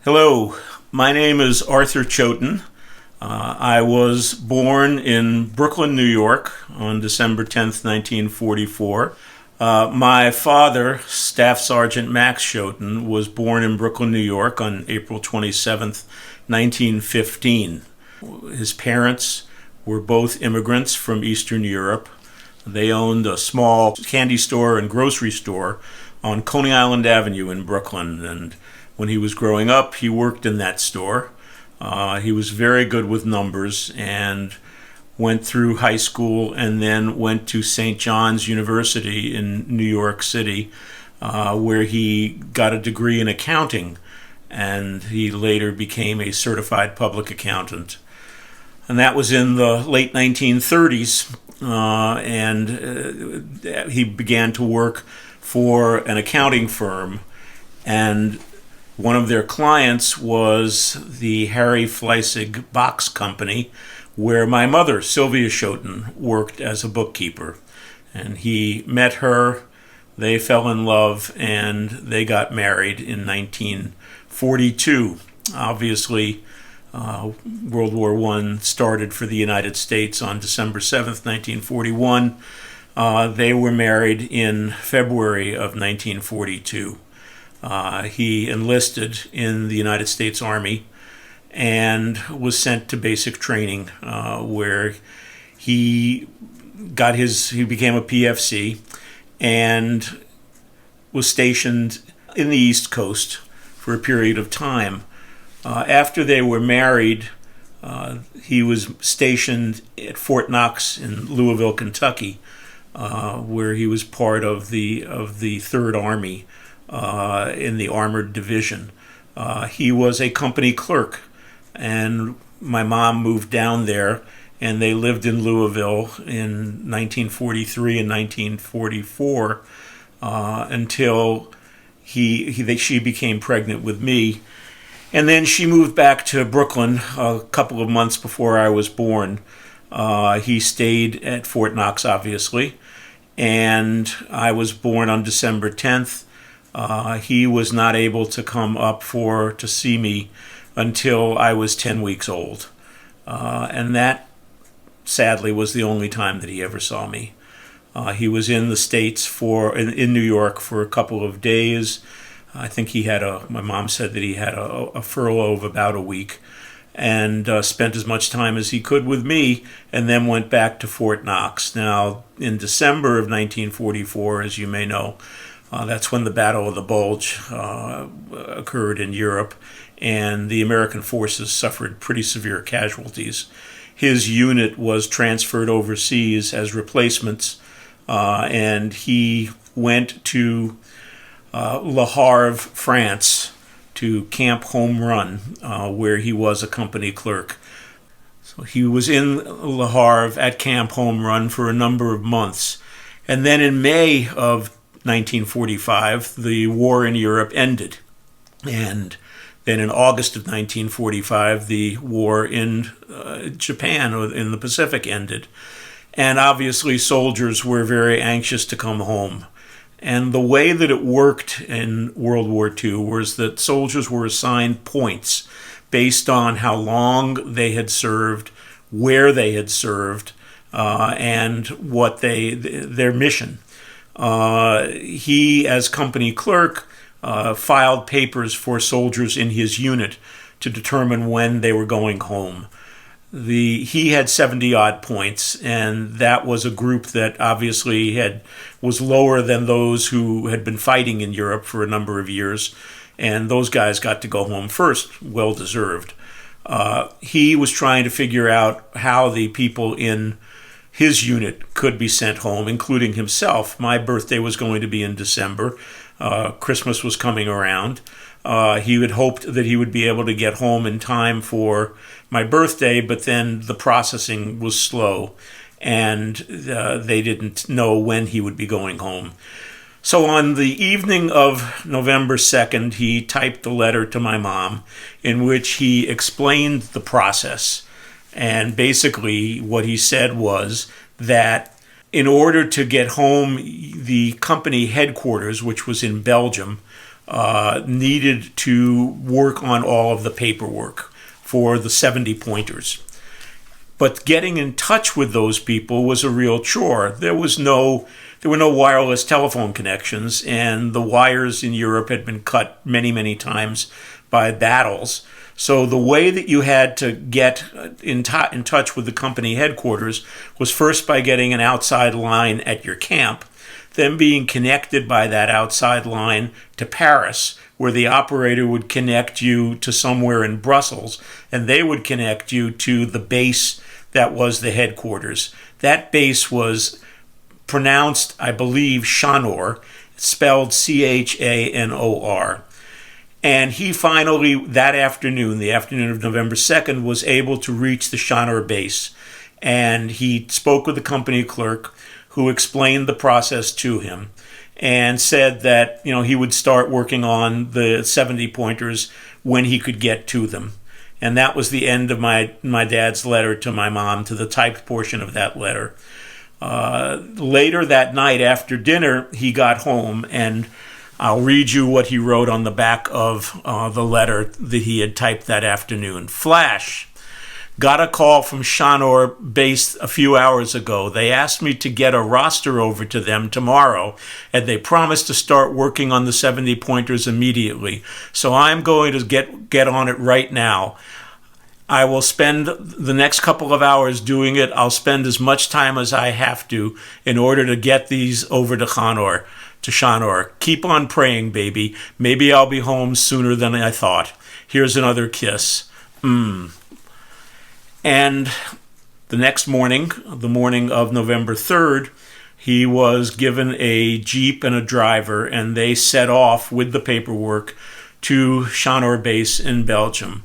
Hello, my name is Arthur Chotin. I was born in Brooklyn, New York on December 10th, 1944. My father, Staff Sergeant Max Chotin, was born in Brooklyn, New York on April 27th, 1915. His parents were both immigrants from Eastern Europe. They owned a small candy store and grocery store on Coney Island Avenue in Brooklyn, and when he was growing up, he worked in that store. He was very good with numbers and went through high school and then went to St. John's University in New York City, where he got a degree in accounting, and he later became a certified public accountant. And that was in the late 1930s, and he began to work for an accounting firm, and one of their clients was the Harry Fleissig Box Company, where my mother, Sylvia Chotin, worked as a bookkeeper. And he met her, they fell in love, and they got married in 1942. Obviously, World War I started for the United States on December 7th, 1941. They were married in February of 1942. He enlisted in the United States Army and was sent to basic training, where he became a PFC and was stationed in the East Coast for a period of time. After they were married, he was stationed at Fort Knox in Louisville, Kentucky, where he was part of the Third Army in the Armored Division. He was a company clerk, and my mom moved down there, and they lived in Louisville in 1943 and 1944 until she became pregnant with me. And then she moved back to Brooklyn a couple of months before I was born. He stayed at Fort Knox, obviously, and I was born on December 10th. He was not able to come up to see me until I was 10 weeks old. And that, sadly, was the only time that he ever saw me. He was in the States in New York for a couple of days. I think my mom said that he had a furlough of about a week, and spent as much time as he could with me, and then went back to Fort Knox. Now, in December of 1944, as you may know, that's when the Battle of the Bulge occurred in Europe, and the American forces suffered pretty severe casualties. His unit was transferred overseas as replacements, and he went to Le Havre, France, to Camp Home Run, where he was a company clerk. So he was in Le Havre at Camp Home Run for a number of months. And then in May of 1945, the war in Europe ended. And then in August of 1945, the war in Japan, or in the Pacific, ended. And obviously soldiers were very anxious to come home. And the way that it worked in World War II was that soldiers were assigned points based on how long they had served, where they had served, and what their mission. He, as company clerk, filed papers for soldiers in his unit to determine when they were going home. He had 70-odd points, and that was a group that obviously was lower than those who had been fighting in Europe for a number of years, and those guys got to go home first, well-deserved. He was trying to figure out how the people in his unit could be sent home, including himself. My birthday was going to be in December. Christmas was coming around. He had hoped that he would be able to get home in time for my birthday, but then the processing was slow, and they didn't know when he would be going home. So on the evening of November 2nd, he typed a letter to my mom in which he explained the process. And basically what he said was that in order to get home, the company headquarters, which was in Belgium, needed to work on all of the paperwork for the 70 pointers. But getting in touch with those people was a real chore. There were no wireless telephone connections, and the wires in Europe had been cut many, many times by battles. So the way that you had to get in touch with the company headquarters was first by getting an outside line at your camp, then being connected by that outside line to Paris, where the operator would connect you to somewhere in Brussels, and they would connect you to the base that was the headquarters. That base was pronounced, I believe, Chanor, spelled Chanor. And he finally, that afternoon, the afternoon of November 2nd, was able to reach the Chanor base. And he spoke with the company clerk, who explained the process to him and said that, he would start working on the 70 pointers when he could get to them. And that was the end of my dad's letter to my mom, to the typed portion of that letter. Later that night after dinner, he got home, and I'll read you what he wrote on the back of the letter that he had typed that afternoon. Flash. Got a call from Chanor base a few hours ago. They asked me to get a roster over to them tomorrow, and they promised to start working on the 70 pointers immediately. So I'm going to get on it right now. I will spend the next couple of hours doing it. I'll spend as much time as I have to in order to get these over to Chanor. Keep on praying, baby. Maybe I'll be home sooner than I thought. Here's another kiss. And the next morning, the morning of November 3rd, he was given a Jeep and a driver, and they set off with the paperwork to Chanor base in Belgium.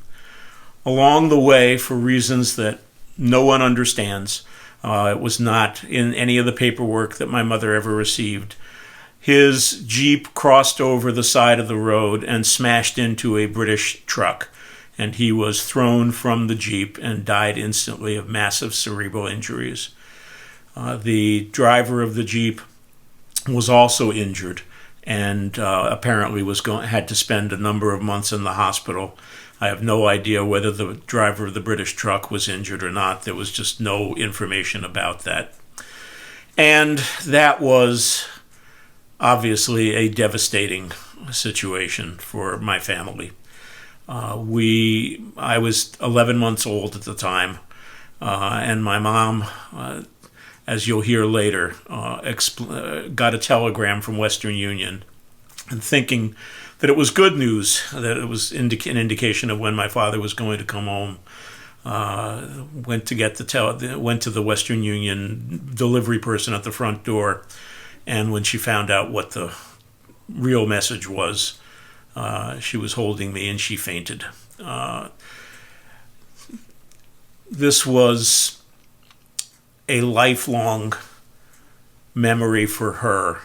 Along the way, for reasons that no one understands, it was not in any of the paperwork that my mother ever received, his Jeep crossed over the side of the road and smashed into a British truck. And he was thrown from the Jeep and died instantly of massive cerebral injuries. The driver of the Jeep was also injured and apparently had to spend a number of months in the hospital. I have no idea whether the driver of the British truck was injured or not. There was just no information about that. And that was obviously a devastating situation for my family. I was 11 months old at the time, and my mom, as you'll hear later, got a telegram from Western Union, and thinking that it was good news, that it was an indication of when my father was going to come home, went to the Western Union delivery person at the front door, and when she found out what the real message was, she was holding me and she fainted. This was a lifelong memory for her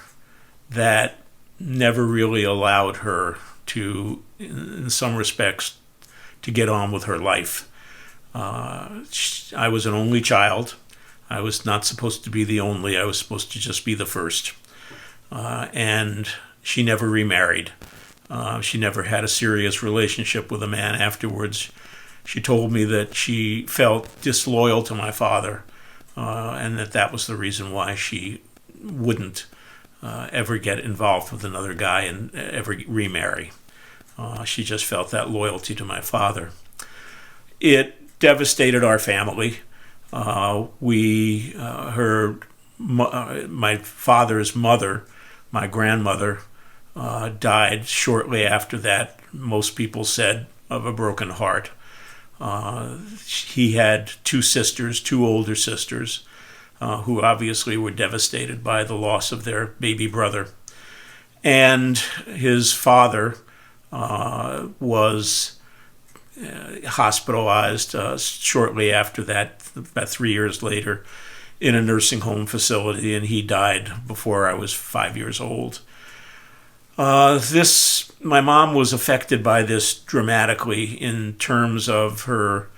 that never really allowed her to, in some respects, to get on with her life. I was an only child. I was not supposed to be the only. I was supposed to just be the first. And she never remarried. She never had a serious relationship with a man afterwards. She told me that she felt disloyal to my father, and that was the reason why she wouldn't ever get involved with another guy and ever remarry. She just felt that loyalty to my father. It devastated our family. My father's mother, my grandmother, died shortly after that, most people said, of a broken heart. He had two older sisters, who obviously were devastated by the loss of their baby brother. And his father was hospitalized shortly after that, about 3 years later, in a nursing home facility, and he died before I was 5 years old. My mom was affected by this dramatically in terms of her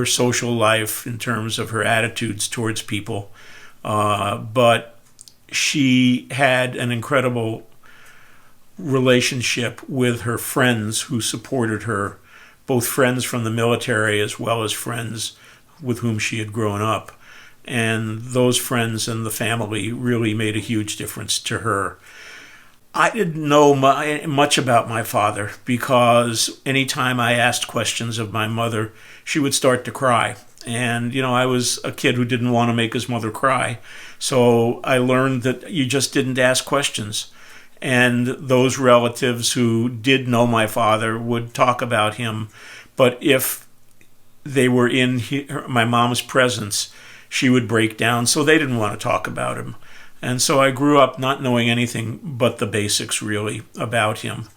social life, in terms of her attitudes towards people. But she had an incredible relationship with her friends who supported her, both friends from the military as well as friends with whom she had grown up. And those friends and the family really made a huge difference to her. I didn't know much about my father because anytime I asked questions of my mother, she would start to cry. And, I was a kid who didn't want to make his mother cry. So I learned that you just didn't ask questions. And those relatives who did know my father would talk about him. But if they were in my mom's presence, she would break down. So they didn't want to talk about him. And so I grew up not knowing anything but the basics, really, about him.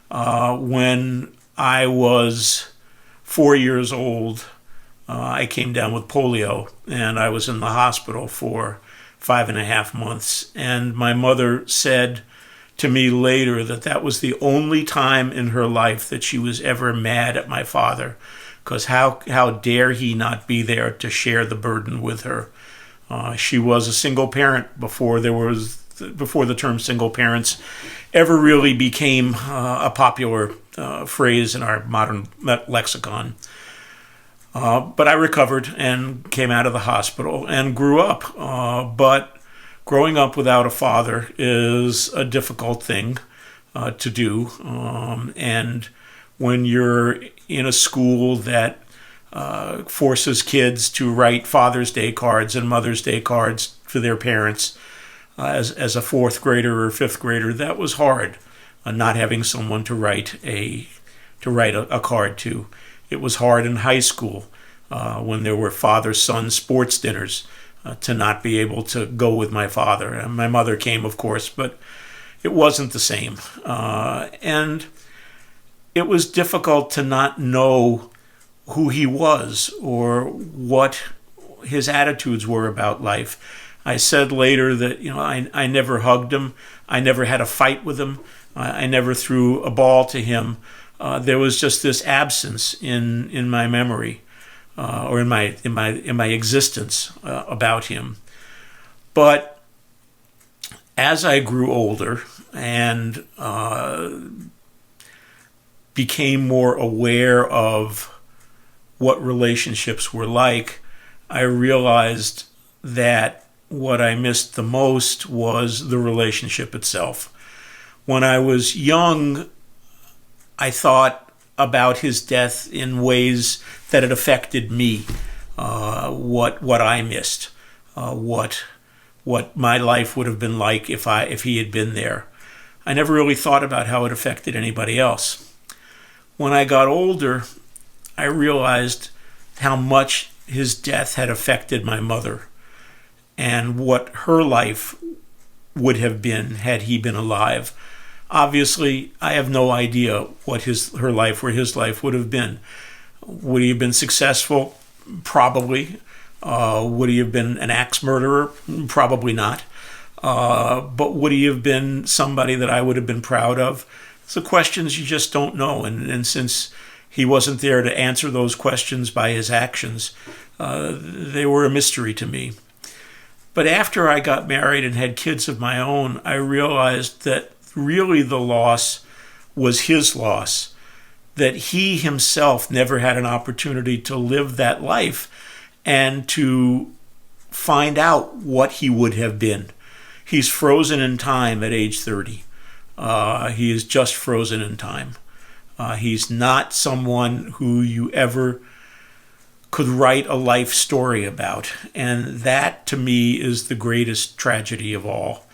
When I was 4 years old, I came down with polio, and I was in the hospital for 5.5 months. And my mother said to me later that was the only time in her life that she was ever mad at my father, because how dare he not be there to share the burden with her. She was a single parent before the term single parents ever really became a popular phrase in our modern lexicon. But I recovered and came out of the hospital and grew up. But growing up without a father is a difficult thing to do. And when you're in a school that forces kids to write Father's Day cards and Mother's Day cards for their parents as a fourth grader or fifth grader, that was hard. Not having someone to write a card to. It was hard in high school when there were father-son sports dinners to not be able to go with my father. And my mother came, of course, but it wasn't the same. And it was difficult to not know who he was or what his attitudes were about life. I said later that I never hugged him, I never had a fight with him, I never threw a ball to him. There was just this absence in my memory or in my existence about him. But as I grew older and became more aware of what relationships were like, I realized that what I missed the most was the relationship itself. When I was young, I thought about his death in ways that it affected me, what I missed, what my life would have been like if he had been there. I never really thought about how it affected anybody else. When I got older, I realized how much his death had affected my mother and what her life would have been had he been alive. Obviously, I have no idea what his life would have been. Would he have been successful? Probably. Would he have been an axe murderer? Probably not. But would he have been somebody that I would have been proud of? It's the questions you just don't know. And since he wasn't there to answer those questions by his actions, they were a mystery to me. But after I got married and had kids of my own, I realized that really the loss was his loss, that he himself never had an opportunity to live that life and to find out what he would have been. He's frozen in time at age 30. He is just frozen in time. He's not someone who you ever could write a life story about. And that, to me, is the greatest tragedy of all.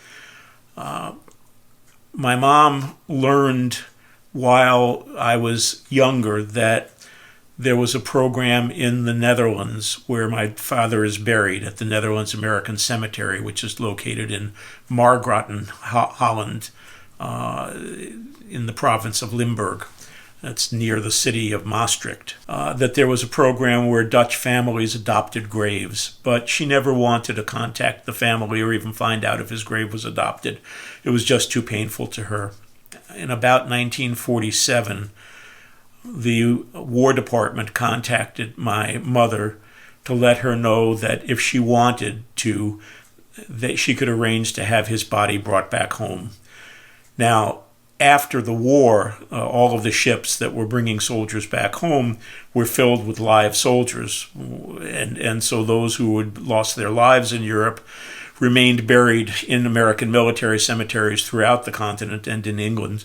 My mom learned while I was younger that there was a program in the Netherlands where my father is buried at the Netherlands American Cemetery, which is located in Margarett, Holland, in the province of Limburg. That's near the city of Maastricht. That there was a program where Dutch families adopted graves, but she never wanted to contact the family or even find out if his grave was adopted. It was just too painful to her. In about 1947, the War Department contacted my mother to let her know that if she wanted to, that she could arrange to have his body brought back home. Now, after the war, all of the ships that were bringing soldiers back home were filled with live soldiers. And so those who had lost their lives in Europe remained buried in American military cemeteries throughout the continent and in England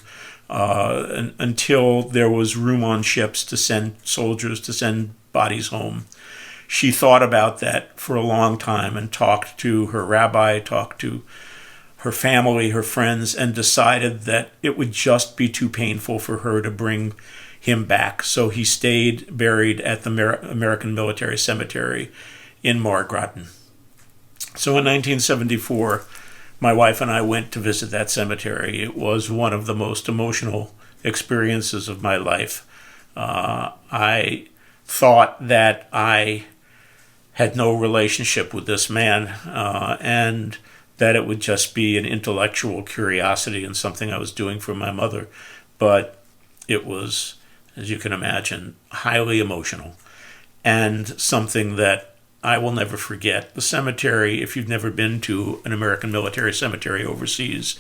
until there was room on ships to send soldiers, to send bodies home. She thought about that for a long time and talked to her rabbi, talked to her family, her friends, and decided that it would just be too painful for her to bring him back. So he stayed buried at the American Military Cemetery in Margarett. So in 1974, my wife and I went to visit that cemetery. It was one of the most emotional experiences of my life. I thought that I had no relationship with this man, and that it would just be an intellectual curiosity and something I was doing for my mother. But it was, as you can imagine, highly emotional and something that I will never forget. The cemetery, if you've never been to an American military cemetery overseas,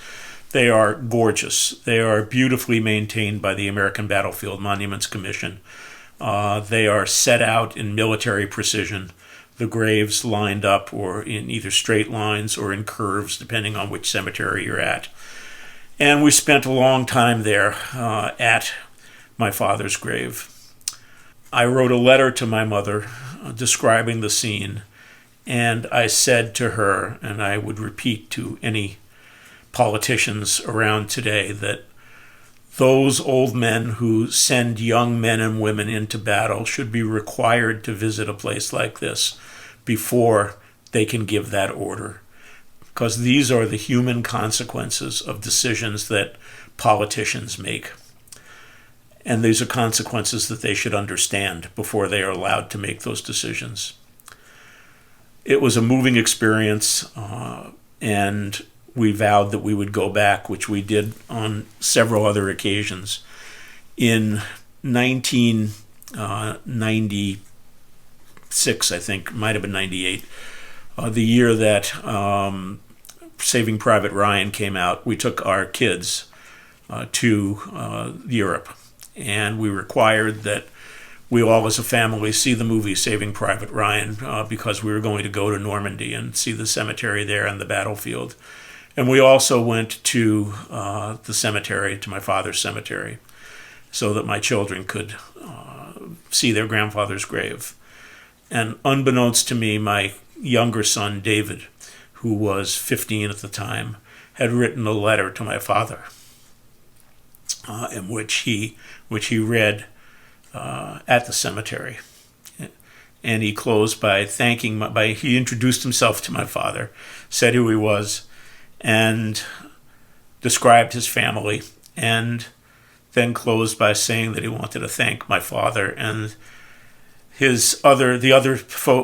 they are gorgeous. They are beautifully maintained by the American Battlefield Monuments Commission. They are set out in military precision. The graves lined up or in either straight lines or in curves, depending on which cemetery you're at. And we spent a long time there at my father's grave. I wrote a letter to my mother describing the scene, and I said to her, and I would repeat to any politicians around today, that those old men who send young men and women into battle should be required to visit a place like this before they can give that order. Because these are the human consequences of decisions that politicians make. And these are consequences that they should understand before they are allowed to make those decisions. It was a moving experience, and we vowed that we would go back, which we did on several other occasions. In 1996, I think, might have been 98, the year that Saving Private Ryan came out, we took our kids to Europe, and we required that we all as a family see the movie Saving Private Ryan because we were going to go to Normandy and see the cemetery there and the battlefield. And we also went to the cemetery, to my father's cemetery, so that my children could see their grandfather's grave. And unbeknownst to me, my younger son, David, who was 15 at the time, had written a letter to my father in which he read at the cemetery. And he closed by he introduced himself to my father, said who he was, and described his family, and then closed by saying that he wanted to thank my father and the other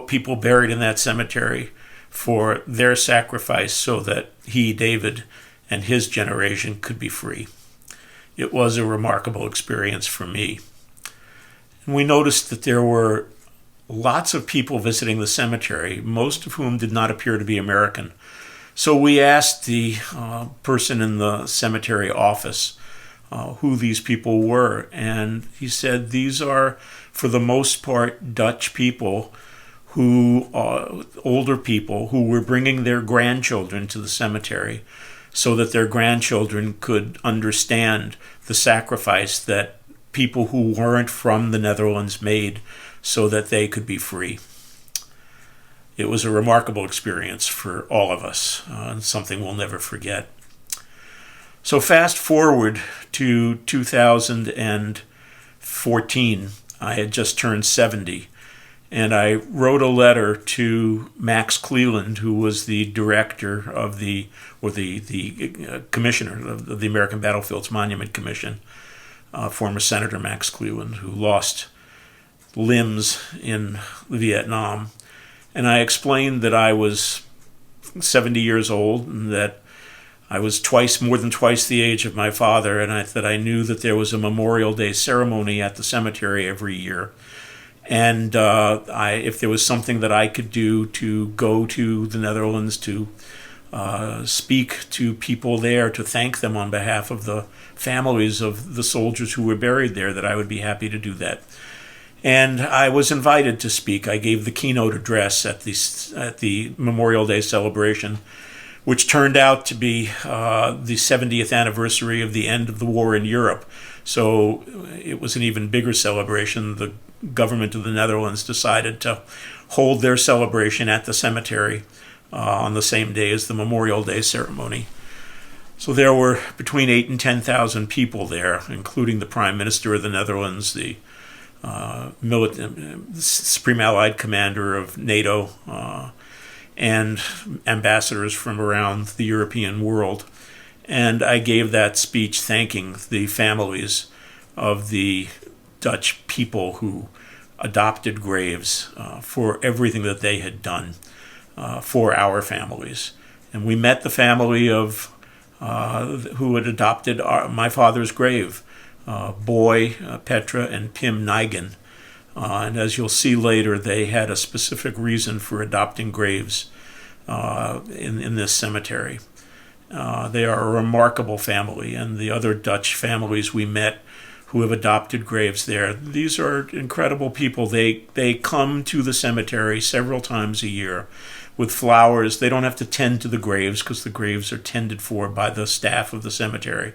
people buried in that cemetery for their sacrifice so that he, David, and his generation could be free. It was a remarkable experience for me. And we noticed that there were lots of people visiting the cemetery, most of whom did not appear to be American. So we asked the person in the cemetery office who these people were, and he said these are, for the most part, Dutch people older people who were bringing their grandchildren to the cemetery so that their grandchildren could understand the sacrifice that people who weren't from the Netherlands made so that they could be free. It was a remarkable experience for all of us, something we'll never forget. So fast forward to 2014, I had just turned 70, and I wrote a letter to Max Cleland, who was the director of the commissioner of the American Battlefields Monument Commission, former Senator Max Cleland, who lost limbs in Vietnam. And I explained that I was 70 years old and that I was more than twice the age of my father, and that I knew that there was a Memorial Day ceremony at the cemetery every year. And if there was something that I could do to go to the Netherlands to speak to people there to thank them on behalf of the families of the soldiers who were buried there, that I would be happy to do that. And I was invited to speak. I gave the keynote address at the Memorial Day celebration, which turned out to be the 70th anniversary of the end of the war in Europe. So it was an even bigger celebration. The government of the Netherlands decided to hold their celebration at the cemetery on the same day as the Memorial Day ceremony. So there were between 8,000 and 10,000 people there, including the Prime Minister of the Netherlands, the Supreme Allied Commander of NATO, and ambassadors from around the European world. And I gave that speech thanking the families of the Dutch people who adopted graves for everything that they had done for our families. And we met the family of who had adopted my father's grave, Boy, Petra, and Pim Nijgen. And as you'll see later, they had a specific reason for adopting graves in this cemetery. They are a remarkable family, and the other Dutch families we met who have adopted graves there, these are incredible people. They come to the cemetery several times a year with flowers. They don't have to tend to the graves because the graves are tended for by the staff of the cemetery.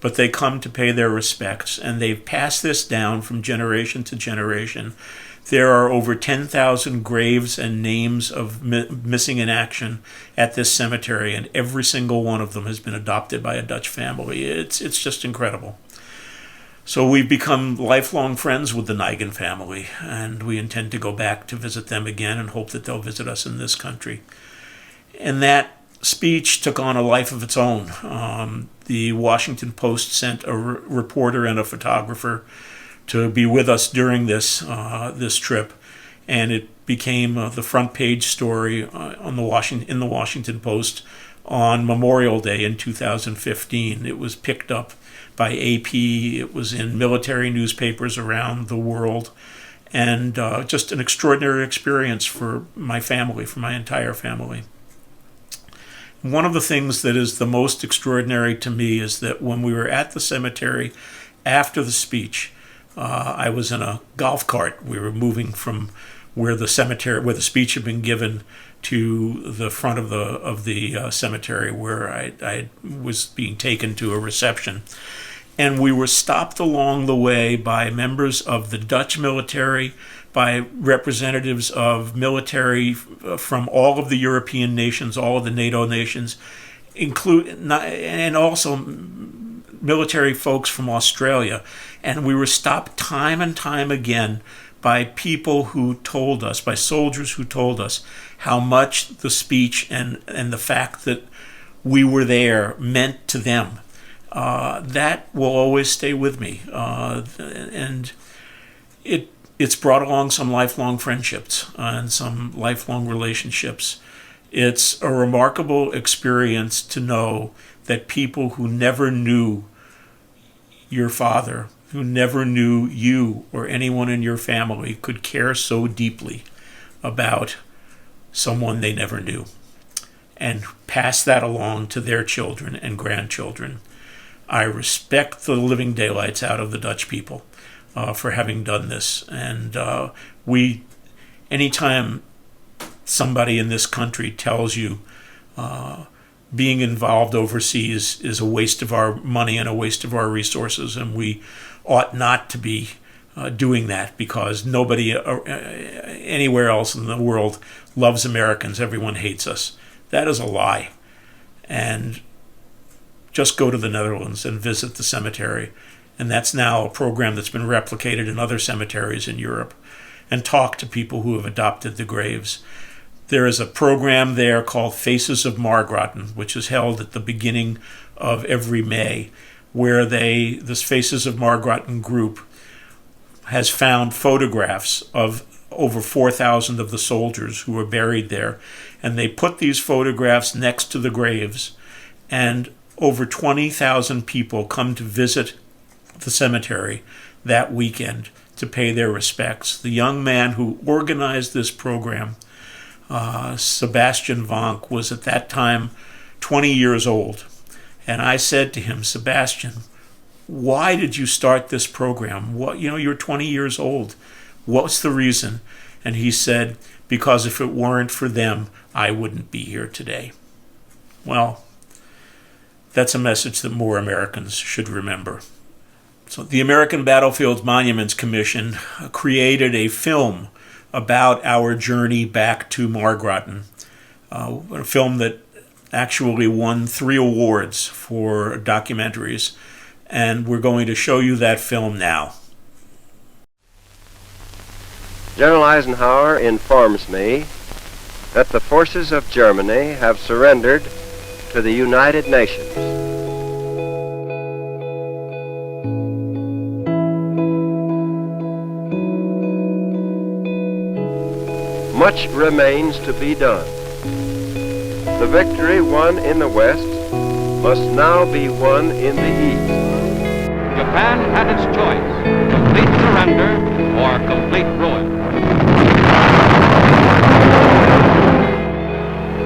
But they come to pay their respects, and they've passed this down from generation to generation. There are over 10,000 graves and names of missing in action at this cemetery, and every single one of them has been adopted by a Dutch family. It's just incredible. So we've become lifelong friends with the Nijgen family, and we intend to go back to visit them again and hope that they'll visit us in this country. And that speech took on a life of its own. The Washington Post sent a reporter and a photographer to be with us during this trip, and it became the front page story in the Washington Post on Memorial Day in 2015. It was picked up by AP. It was in military newspapers around the world, and just an extraordinary experience for my family, for my entire family. One of the things that is the most extraordinary to me is that when we were at the cemetery after the speech, I was in a golf cart. We were moving from where the speech had been given, to the front of the cemetery where I was being taken to a reception. And we were stopped along the way by members of the Dutch military, by representatives of military from all of the European nations, all of the NATO nations, and also military folks from Australia. And we were stopped time and time again by people who told us, by soldiers who told us how much the speech and the fact that we were there meant to them. That will always stay with me. And it's brought along some lifelong friendships and some lifelong relationships. It's a remarkable experience to know that people who never knew your father, who never knew you or anyone in your family, could care so deeply about someone they never knew and pass that along to their children and grandchildren. I respect the living daylights out of the Dutch people for having done this. And anytime somebody in this country tells you being involved overseas is a waste of our money and a waste of our resources, and we ought not to be doing that because nobody anywhere else in the world loves Americans, everyone hates us. That is a lie. And just go to the Netherlands and visit the cemetery. And that's now a program that's been replicated in other cemeteries in Europe. And talk to people who have adopted the graves. There is a program there called Faces of Margarett, which is held at the beginning of every May, where this Faces of Margarett group has found photographs of over 4,000 of the soldiers who were buried there. And they put these photographs next to the graves, and over 20,000 people come to visit the cemetery that weekend to pay their respects. The young man who organized this program Sebastian Vonk was at that time 20 years old. And I said to him, Sebastian, why did you start this program? You're 20 years old. What's the reason? And he said, because if it weren't for them, I wouldn't be here today. Well, that's a message that more Americans should remember. So the American Battlefield Monuments Commission created a film about our journey back to Margarett, a film that actually won 3 awards for documentaries, and we're going to show you that film now. General Eisenhower informs me that the forces of Germany have surrendered to the United Nations. Much remains to be done. The victory won in the West must now be won in the East. Japan had its choice, complete surrender or complete ruin.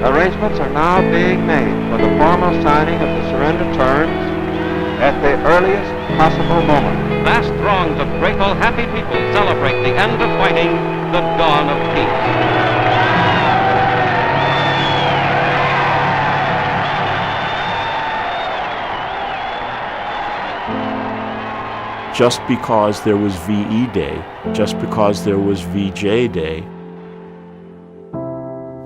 Arrangements are now being made for the formal signing of the surrender terms at the earliest possible moment. Vast throngs of grateful, happy people celebrate the end of fighting, the dawn of peace. Just because there was VE Day, just because there was VJ Day,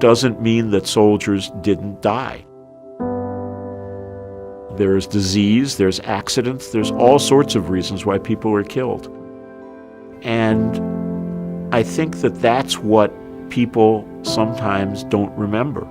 doesn't mean that soldiers didn't die. There's disease, there's accidents, there's all sorts of reasons why people are killed. And I think that that's what people sometimes don't remember.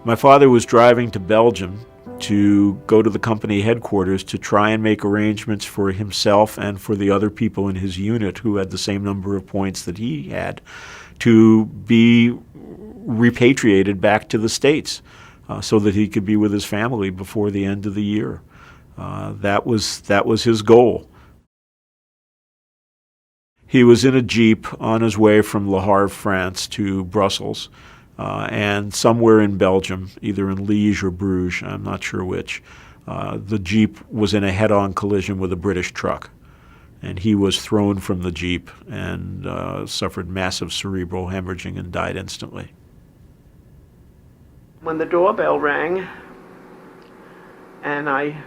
My father was driving to Belgium to go to the company headquarters to try and make arrangements for himself and for the other people in his unit who had the same number of points that he had to be repatriated back to the States so that he could be with his family before the end of the year. That was his goal. He was in a Jeep on his way from Le Havre, France to Brussels. And somewhere in Belgium, either in Liège or Bruges, I'm not sure which, the Jeep was in a head-on collision with a British truck. And he was thrown from the Jeep and suffered massive cerebral hemorrhaging and died instantly. When the doorbell rang, and I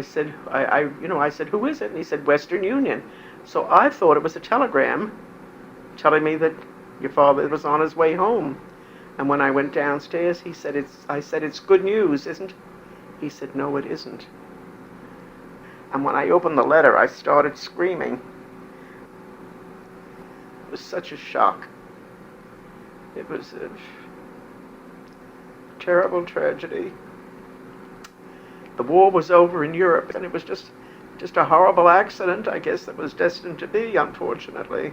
said, I said, who is it? And he said, Western Union. So I thought it was a telegram telling me that your father was on his way home. And when I went downstairs, I said, it's good news, isn't it? He said, no, it isn't. And when I opened the letter, I started screaming. It was such a shock. It was a terrible tragedy. The war was over in Europe, and it was just a horrible accident, I guess, that was destined to be, unfortunately.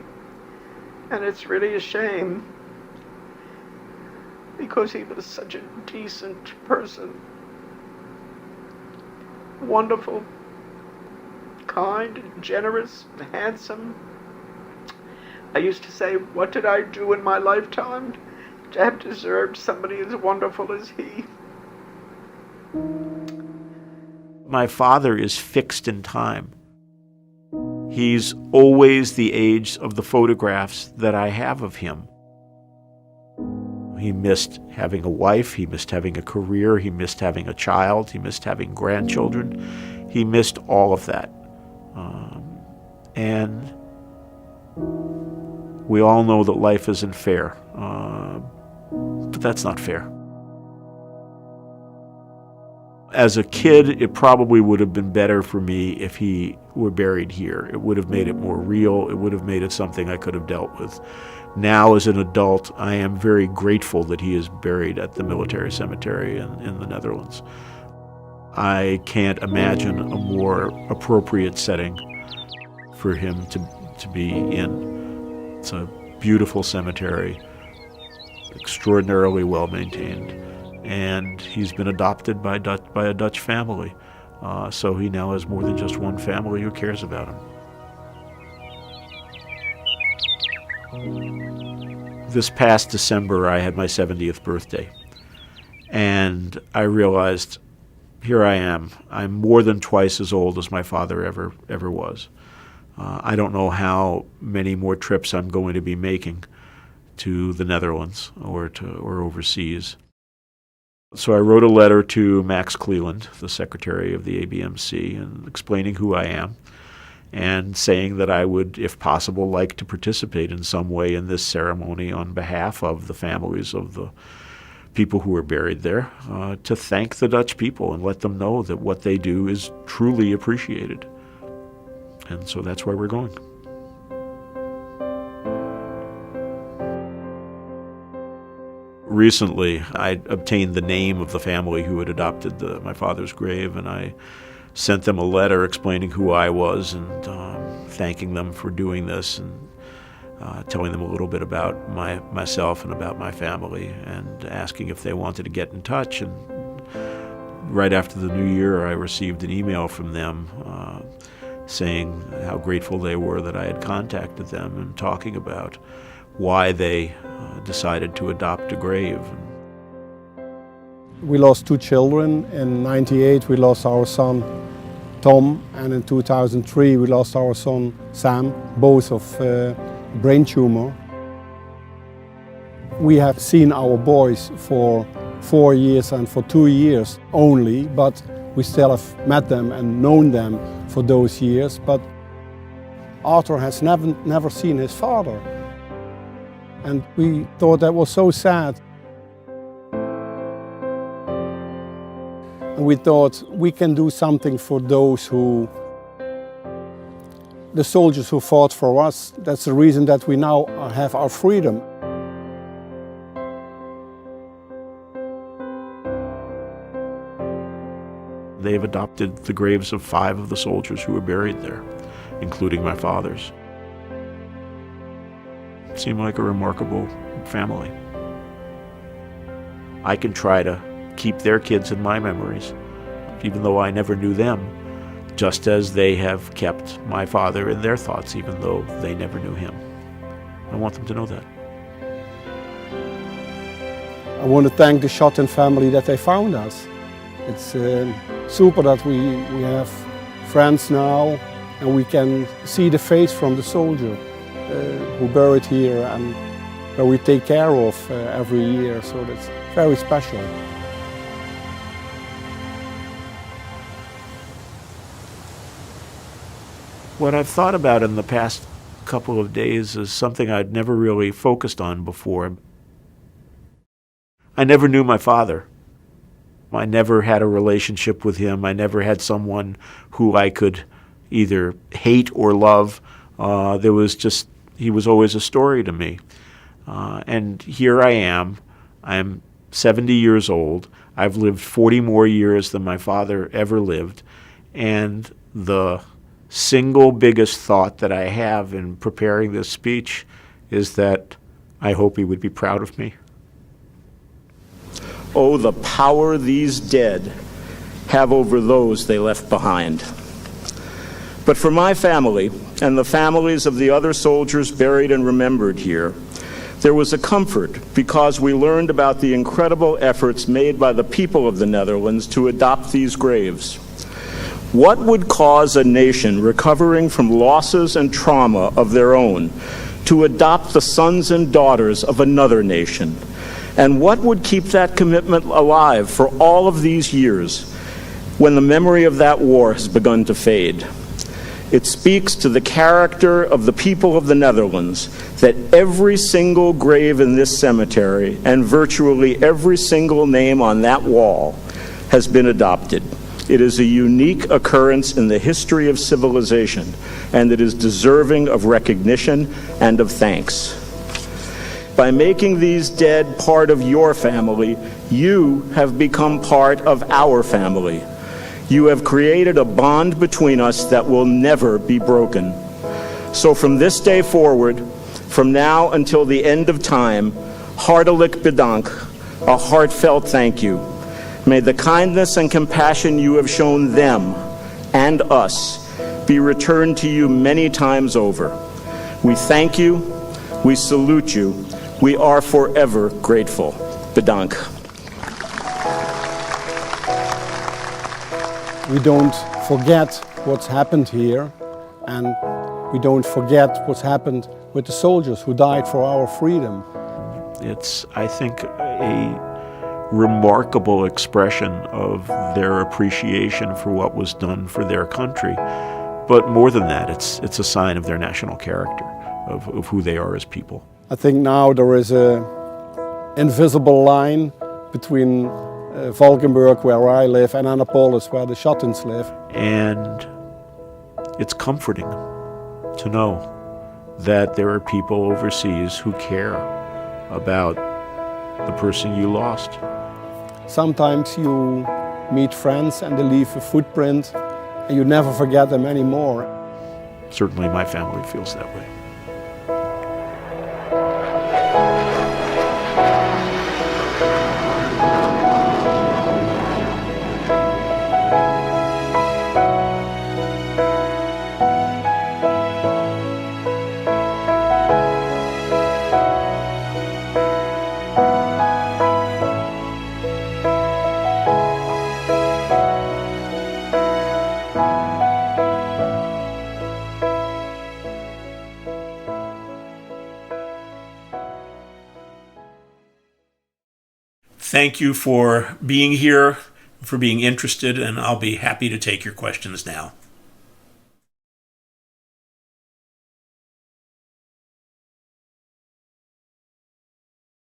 And it's really a shame, because he was such a decent person. Wonderful, kind, generous, handsome. I used to say, what did I do in my lifetime to have deserved somebody as wonderful as he? My father is fixed in time. He's always the age of the photographs that I have of him. He missed having a wife, he missed having a career, he missed having a child, he missed having grandchildren. He missed all of that. And we all know that life isn't fair, but that's not fair. As a kid, it probably would have been better for me if he were buried here. It would have made it more real. It would have made it something I could have dealt with. Now, as an adult, I am very grateful that he is buried at the military cemetery in the Netherlands. I can't imagine a more appropriate setting for him to be in. It's a beautiful cemetery. extraordinarily well maintained, and he's been adopted by a Dutch family. So he now has more than just one family who cares about him. This past December, I had my 70th birthday, and I realized, here I am. I'm more than twice as old as my father ever was. I don't know how many more trips I'm going to be making to the Netherlands or overseas. So I wrote a letter to Max Cleland, the secretary of the ABMC, and explaining who I am and saying that I would, if possible, like to participate in some way in this ceremony on behalf of the families of the people who are buried there, to thank the Dutch people and let them know that what they do is truly appreciated. And so that's why we're going. Recently, I obtained the name of the family who had adopted my father's grave, and I sent them a letter explaining who I was and thanking them for doing this, and telling them a little bit about myself and about my family, and asking if they wanted to get in touch. And right after the new year, I received an email from them saying how grateful they were that I had contacted them and talking about why they decided to adopt a grave. We lost 2 children. In '98 we lost our son Tom, and in 2003 we lost our son Sam, both of brain tumor. We have seen our boys for 4 years and for 2 years only, but we still have met them and known them for those years. But Arthur has never seen his father. And we thought that was so sad. And we thought we can do something for the soldiers who fought for us. That's the reason that we now have our freedom. They've adopted the graves of 5 of the soldiers who were buried there, including my father's. It seemed like a remarkable family. I can try to keep their kids in my memories, even though I never knew them, just as they have kept my father in their thoughts, even though they never knew him. I want them to know that. I want to thank the Chotin family that they found us. It's super that we have friends now, and we can see the face from the soldier who buried here and where we take care of every year, so that's very special. What I've thought about in the past couple of days is something I'd never really focused on before. I never knew my father. I never had a relationship with him. I never had someone who I could either hate or love. He was always a story to me. And here I am. I'm 70 years old. I've lived 40 more years than my father ever lived. And the single biggest thought that I have in preparing this speech is that I hope he would be proud of me. Oh, the power these dead have over those they left behind. But for my family and the families of the other soldiers buried and remembered here, there was a comfort because we learned about the incredible efforts made by the people of the Netherlands to adopt these graves. What would cause a nation recovering from losses and trauma of their own to adopt the sons and daughters of another nation? And what would keep that commitment alive for all of these years when the memory of that war has begun to fade? It speaks to the character of the people of the Netherlands that every single grave in this cemetery and virtually every single name on that wall has been adopted. It is a unique occurrence in the history of civilization, and it is deserving of recognition and of thanks. By making these dead part of your family, you have become part of our family. You have created a bond between us that will never be broken. So from this day forward, from now until the end of time, Hartelijk bedank, a heartfelt thank you. May the kindness and compassion you have shown them and us be returned to you many times over. We thank you, we salute you, we are forever grateful. Bedank. We don't forget what's happened here, and we don't forget what's happened with the soldiers who died for our freedom. It's, I think, a remarkable expression of their appreciation for what was done for their country. But more than that, it's a sign of their national character, of who they are as people. I think now there is an invisible line between Valkenburg, where I live, and Annapolis, where the Chotins live. And it's comforting to know that there are people overseas who care about the person you lost. Sometimes you meet friends and they leave a footprint and you never forget them anymore. Certainly my family feels that way. Thank you for being here, for being interested, and I'll be happy to take your questions now.